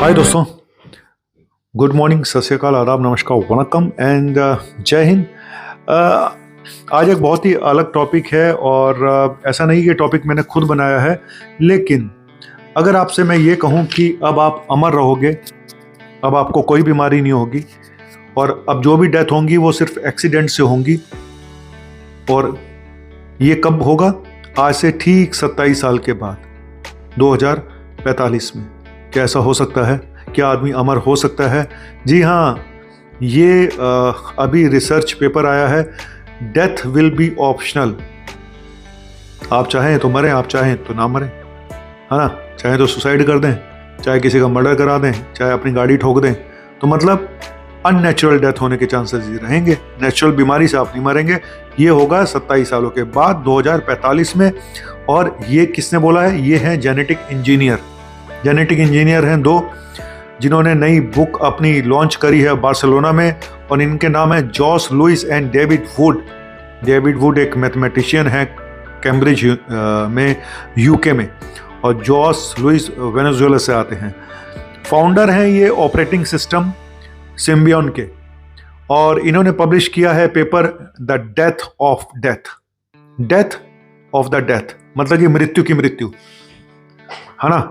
हाय दोस्तों, good morning, सत श्री अकाल, आदाब, नमस्कार, वणक्कम एंड जय हिंद। आज एक बहुत ही अलग टॉपिक है और ऐसा नहीं कि टॉपिक मैंने खुद बनाया है, लेकिन अगर आपसे मैं ये कहूँ कि अब आप अमर रहोगे, अब आपको कोई बीमारी नहीं होगी और अब जो भी डेथ होंगी वो सिर्फ एक्सीडेंट से होंगी, और ये कब होगा? आज से ठीक 27 साल के बाद, 2045 में। क्या ऐसा हो सकता है? क्या आदमी अमर हो सकता है? जी हाँ, ये अभी रिसर्च पेपर आया है, डेथ विल बी ऑप्शनल। आप चाहें तो मरें, आप चाहें तो ना मरें, है ना? चाहे तो सुसाइड कर दें, चाहे किसी का मर्डर करा दें, चाहे अपनी गाड़ी ठोक दें, तो मतलब अननेचुरल डेथ होने के चांसेस ही रहेंगे। नेचुरल बीमारी से आप नहीं मरेंगे। ये होगा 27 सालों के बाद, 2045 में। और ये किसने बोला है? ये है जेनेटिक इंजीनियर। जेनेटिक इंजीनियर हैं दो, जिन्होंने नई बुक अपनी लॉन्च करी है बार्सिलोना में, और इनके नाम है Jose Luis and David Wood. David Wood एक मैथमेटिशियन है कैम्ब्रिज में, यूके में, और जॉस लुइस वेनेजुएला से आते हैं। फाउंडर हैं ये ऑपरेटिंग सिस्टम सिम्बियन के, और इन्होंने पब्लिश किया है paper the death of death. Death of the death मतलब कि मृत्यु की मृत्यु, है ना?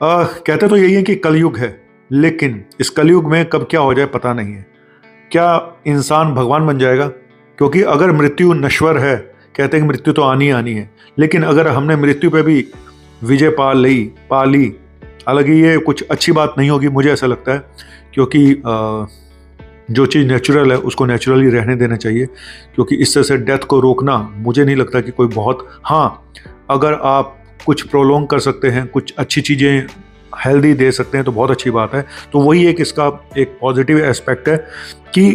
कहते तो यही है कि कलयुग है, लेकिन इस कलयुग में कब क्या हो जाए पता नहीं है। क्या इंसान भगवान बन जाएगा? क्योंकि अगर मृत्यु नश्वर है, कहते हैं कि मृत्यु तो आनी आनी है, लेकिन अगर हमने मृत्यु पे भी विजय पा ली, हालांकि ये कुछ अच्छी बात नहीं होगी, मुझे ऐसा लगता है, क्योंकि जो चीज़ नेचुरल है उसको नेचुरली रहने देना चाहिए, क्योंकि इससे से डेथ को रोकना मुझे नहीं लगता कि कोई बहुत, हाँ, अगर आप कुछ प्रोलॉन्ग कर सकते हैं, कुछ अच्छी चीज़ें हेल्दी दे सकते हैं तो बहुत अच्छी बात है। तो वही एक इसका एक पॉजिटिव एस्पेक्ट है कि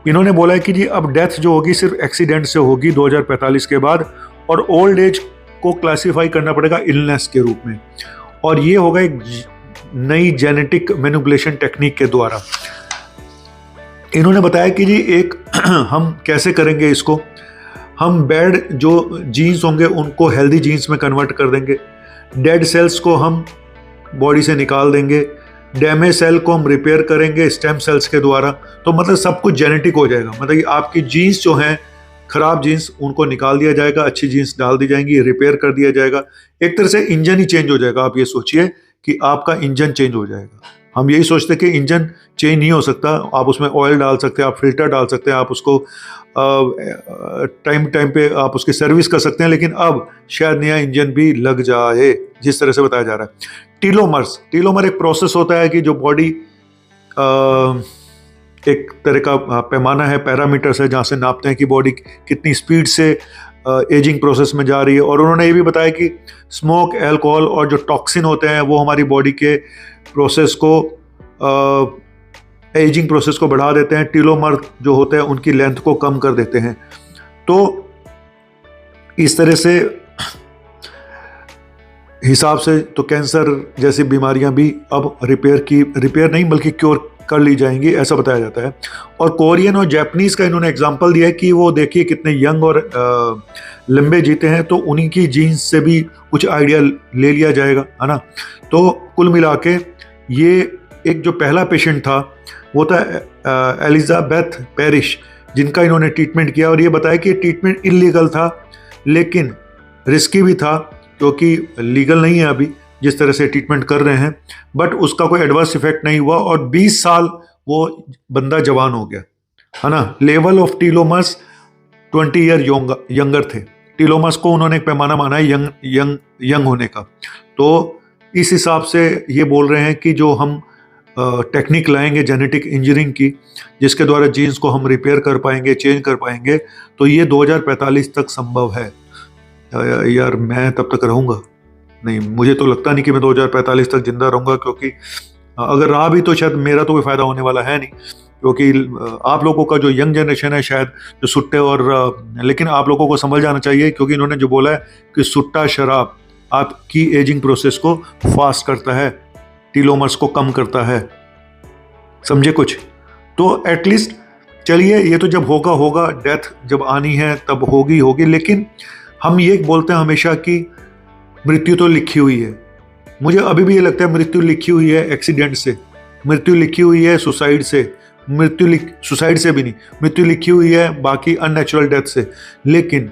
इन्होंने बोला है कि जी अब डेथ जो होगी सिर्फ एक्सीडेंट से होगी 2045 के बाद, और ओल्ड एज को क्लासीफाई करना पड़ेगा इलनेस के रूप में, और ये होगा एक नई जेनेटिक मैनिपुलेशन टेक्निक के द्वारा। इन्होंने बताया कि जी एक हम कैसे करेंगे इसको, हम बैड जो जीन्स होंगे उनको हेल्दी जीन्स में कन्वर्ट कर देंगे, डेड सेल्स को हम बॉडी से निकाल देंगे, डैमेज सेल को हम रिपेयर करेंगे स्टेम सेल्स के द्वारा। तो मतलब सब कुछ जेनेटिक हो जाएगा, मतलब कि आपकी जीन्स जो हैं, खराब जीन्स, उनको निकाल दिया जाएगा, अच्छी जीन्स डाल दी जाएंगी, रिपेयर कर दिया जाएगा। एक तरह से इंजन ही चेंज हो जाएगा। आप ये सोचिए कि आपका इंजन चेंज हो जाएगा। हम यही सोचते हैं कि इंजन चेंज नहीं हो सकता, आप उसमें ऑयल डाल सकते हैं, आप फिल्टर डाल सकते हैं, आप उसको टाइम पे आप उसकी सर्विस कर सकते हैं, लेकिन अब शायद नया इंजन भी लग जाए, जिस तरह से बताया जा रहा है। टीलोमर एक प्रोसेस होता है कि जो बॉडी एक तरह का पैमाना है, पैरामीटर्स है, जहाँ से नापते हैं कि बॉडी कितनी स्पीड से एजिंग प्रोसेस में जा रही है। और उन्होंने ये भी बताया कि स्मोक, अल्कोहल और जो टॉक्सिन होते हैं वो हमारी बॉडी के प्रोसेस को, एजिंग प्रोसेस को बढ़ा देते हैं। टीलोमर जो होते हैं उनकी लेंथ को कम कर देते हैं। तो इस तरह से हिसाब से तो कैंसर जैसी बीमारियां भी अब रिपेयर नहीं बल्कि क्योर कर ली जाएंगी, ऐसा बताया जाता है। और कोरियन और जापानीज का इन्होंने एग्जांपल दिया है कि वो देखिए कितने यंग और लंबे जीते हैं, तो उन्हीं की जीन्स से भी कुछ आइडिया ले लिया जाएगा, है ना? तो कुल मिला के ये एक जो पहला पेशेंट था वो था एलिजाबेथ पेरिश, जिनका इन्होंने ट्रीटमेंट किया, और ये बताया कि ट्रीटमेंट इलीगल था लेकिन रिस्की भी था, क्योंकि लीगल नहीं है अभी जिस तरह से ट्रीटमेंट कर रहे हैं, बट उसका कोई एडवर्स इफेक्ट नहीं हुआ, और 20 साल वो बंदा जवान हो गया, है ना? लेवल ऑफ टीलोमर्स 20 ईयर यंगर थे। टीलोमर्स को उन्होंने एक पैमाना माना है यंग होने का। तो इस हिसाब से ये बोल रहे हैं कि जो हम टेक्निक लाएंगे जेनेटिक इंजीनियरिंग की, जिसके द्वारा जीन्स को हम रिपेयर कर पाएंगे, चेंज कर पाएंगे, तो ये 2045 तक संभव है। यार मैं तब तक रहूँगा? नहीं, मुझे तो लगता नहीं कि मैं 2045 तक जिंदा रहूँगा, क्योंकि अगर रहा भी तो शायद मेरा तो कोई फ़ायदा होने वाला है नहीं, क्योंकि आप लोगों का जो यंग जनरेशन है शायद जो सुट्टे और लेकिन आप लोगों को समझ जाना चाहिए, क्योंकि इन्होंने जो बोला है कि सुट्टा शराब आपकी एजिंग प्रोसेस को फास्ट करता है, टीलोमर्स को कम करता है, समझे कुछ? तो एटलीस्ट चलिए, ये तो जब होगा, डेथ जब आनी है तब होगी, लेकिन हम ये बोलते हैं हमेशा कि मृत्यु तो लिखी हुई है, मुझे अभी भी ये लगता है मृत्यु लिखी हुई है एक्सीडेंट से, मृत्यु लिखी हुई है सुसाइड से, सुसाइड से भी नहीं, मृत्यु लिखी हुई है बाकी अननेचुरल डेथ से। लेकिन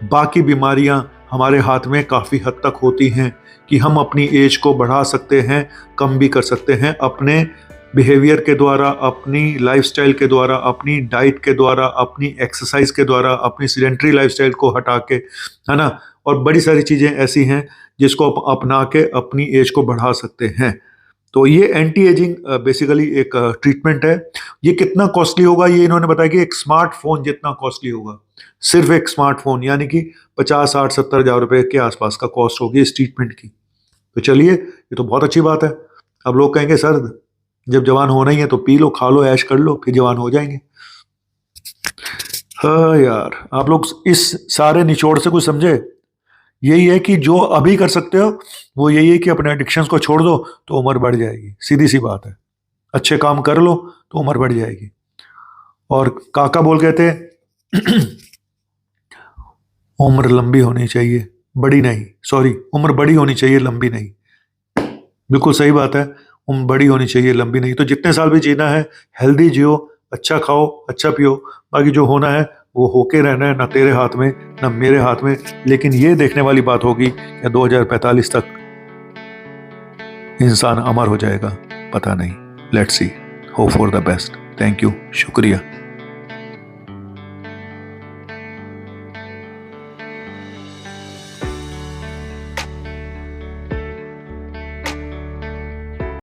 बाकी बीमारियां हमारे हाथ में काफ़ी हद तक होती हैं कि हम अपनी एज को बढ़ा सकते हैं, कम भी कर सकते हैं अपने बिहेवियर के द्वारा, अपनी लाइफस्टाइल के द्वारा, अपनी डाइट के द्वारा, अपनी एक्सरसाइज के द्वारा, अपनी सीडेंटरी लाइफस्टाइल को हटा के, है ना। और बड़ी सारी चीज़ें ऐसी हैं जिसको अपना के अपनी एज को बढ़ा सकते हैं। तो ये एंटी एजिंग बेसिकली एक ट्रीटमेंट है। ये कितना कॉस्टली होगा, ये इन्होंने बताया कि एक स्मार्टफोन जितना कॉस्टली होगा, सिर्फ एक स्मार्टफोन, यानी कि 50, 60, 70 हज़ार रुपए के आसपास का कॉस्ट होगी इस ट्रीटमेंट की। तो चलिए, ये तो बहुत अच्छी बात है। अब लोग कहेंगे सर जब जवान होना ही है तो पी लो, खा लो, ऐश कर लो, फिर जवान हो जाएंगे। हाँ यार, आप लोग इस सारे निचोड़ से कुछ समझे? यही है कि जो अभी कर सकते हो वो यही है कि अपने एडिक्शंस को छोड़ दो तो उम्र बढ़ जाएगी, सीधी सी बात है। अच्छे काम कर लो तो उम्र बढ़ जाएगी। और काका बोल गए थे उम्र लंबी होनी चाहिए, बड़ी नहीं, सॉरी, उम्र बड़ी होनी चाहिए, लंबी नहीं। बिल्कुल सही बात है, उम्र बड़ी होनी चाहिए, लंबी नहीं। तो जितने साल भी जीना है हेल्दी जियो, अच्छा खाओ, अच्छा पियो, बाकी जो होना है वो होके रहना है, ना तेरे हाथ में ना मेरे हाथ में। लेकिन ये देखने वाली बात होगी कि 2045 तक इंसान अमर हो जाएगा, पता नहीं। Let's see, hope for the best. Thank you, शुक्रिया।